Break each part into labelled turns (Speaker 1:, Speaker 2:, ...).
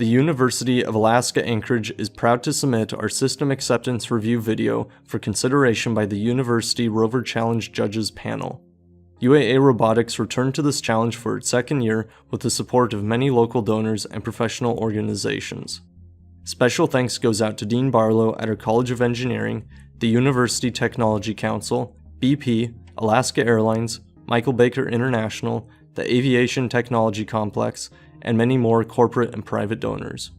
Speaker 1: The University of Alaska Anchorage is proud to submit our System Acceptance Review video for consideration by the University Rover Challenge Judges Panel. UAA Robotics returned to this challenge for its second year with the support of many local donors and professional organizations. Special thanks goes out to Dean Barlow at our College of Engineering, the University Technology Council, BP, Alaska Airlines, Michael Baker International, the Aviation Technology Complex, and many more corporate and private donors.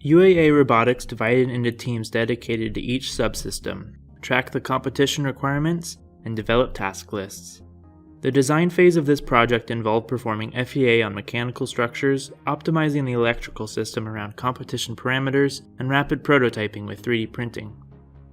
Speaker 2: UAA Robotics divided into teams dedicated to each subsystem, tracked the competition requirements, and developed task lists. The design phase of this project involved performing FEA on mechanical structures, optimizing the electrical system around competition parameters, and rapid prototyping with 3D printing.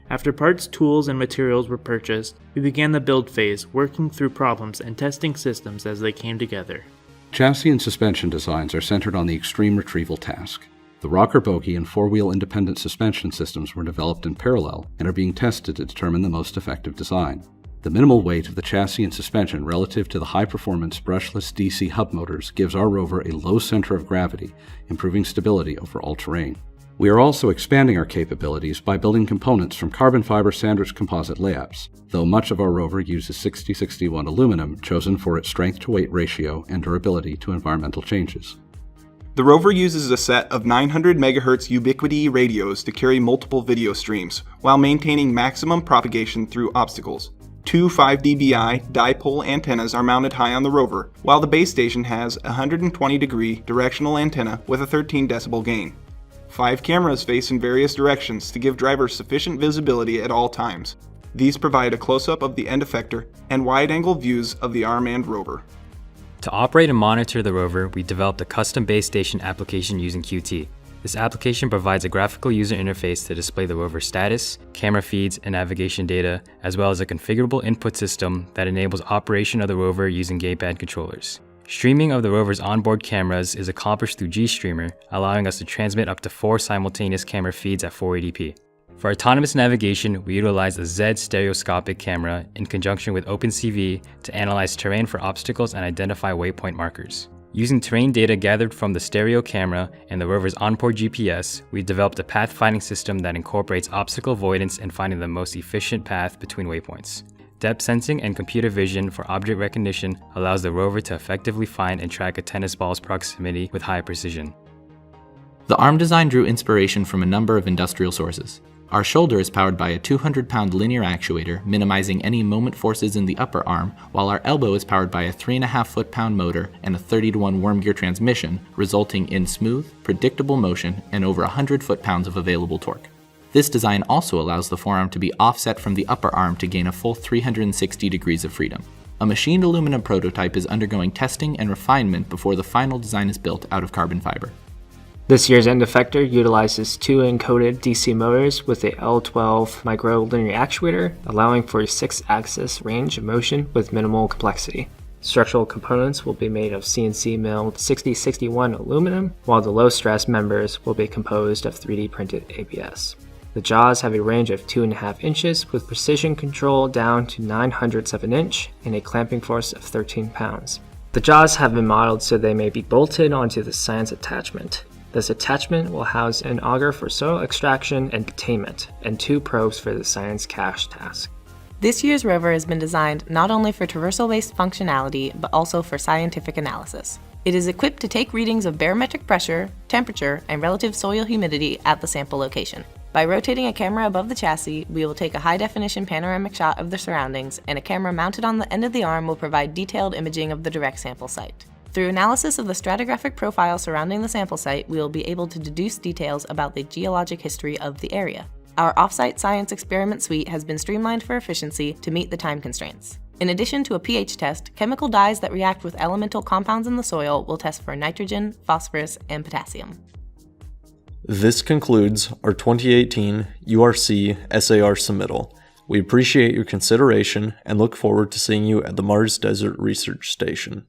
Speaker 2: After parts, tools, and materials were purchased, we began the build phase, working through problems and testing systems as they came together.
Speaker 3: Chassis and suspension designs are centered on the extreme retrieval task. The rocker bogie and four-wheel independent suspension systems were developed in parallel and are being tested to determine the most effective design. The minimal weight of the chassis and suspension relative to the high-performance brushless DC hub motors gives our rover a low center of gravity, improving stability over all terrain. We are also expanding our capabilities by building components from carbon fiber sandwich composite layups, though much of our rover uses 6061 aluminum, chosen for its strength-to-weight ratio and durability to environmental changes.
Speaker 4: The rover uses a set of 900 MHz ubiquity radios to carry multiple video streams, while maintaining maximum propagation through obstacles. Two 5 dBi dipole antennas are mounted high on the rover, while the base station has a 120-degree directional antenna with a 13 decibel gain. 5 cameras face in various directions to give drivers sufficient visibility at all times. These provide a close-up of the end effector and wide-angle views of the arm-manned rover.
Speaker 5: To operate and monitor the rover, we developed a custom base station application using Qt. This application provides a graphical user interface to display the rover status, camera feeds, and navigation data, as well as a configurable input system that enables operation of the rover using gamepad controllers. Streaming of the rover's onboard cameras is accomplished through GStreamer, allowing us to transmit up to 4 simultaneous camera feeds at 480p. For autonomous navigation, we utilize a Z stereoscopic camera in conjunction with OpenCV to analyze terrain for obstacles and identify waypoint markers. Using terrain data gathered from the stereo camera and the rover's onboard GPS, we developed a pathfinding system that incorporates obstacle avoidance and finding the most efficient path between waypoints. Depth sensing and computer vision for object recognition allows the rover to effectively find and track a tennis ball's proximity with high precision.
Speaker 6: The arm design drew inspiration from a number of industrial sources. Our shoulder is powered by a 200-pound linear actuator, minimizing any moment forces in the upper arm, while our elbow is powered by a 3.5 foot-pound motor and a 30-to-1 worm gear transmission, resulting in smooth, predictable motion and over 100 foot-pounds of available torque. This design also allows the forearm to be offset from the upper arm to gain a full 360 degrees of freedom. A machined aluminum prototype is undergoing testing and refinement before the final design is built out of carbon fiber.
Speaker 7: This year's end effector utilizes 2 encoded DC motors with a L12 micro linear actuator, allowing for a 6-axis range of motion with minimal complexity. Structural components will be made of CNC milled 6061 aluminum, while the low-stress members will be composed of 3D printed ABS. The jaws have a range of 2.5 inches with precision control down to 9/100 of an inch and a clamping force of 13 pounds. The jaws have been modeled so they may be bolted onto the science attachment. This attachment will house an auger for soil extraction and containment, and 2 probes for the science cache task.
Speaker 8: This year's rover has been designed not only for traversal-based functionality, but also for scientific analysis. It is equipped to take readings of barometric pressure, temperature, and relative soil humidity at the sample location. By rotating a camera above the chassis, we will take a high-definition panoramic shot of the surroundings, and a camera mounted on the end of the arm will provide detailed imaging of the direct sample site. Through analysis of the stratigraphic profile surrounding the sample site, we will be able to deduce details about the geologic history of the area. Our off-site science experiment suite has been streamlined for efficiency to meet the time constraints. In addition to a pH test, chemical dyes that react with elemental compounds in the soil will test for nitrogen, phosphorus, and potassium.
Speaker 1: This concludes our 2018 URC SAR submittal. We appreciate your consideration and look forward to seeing you at the Mars Desert Research Station.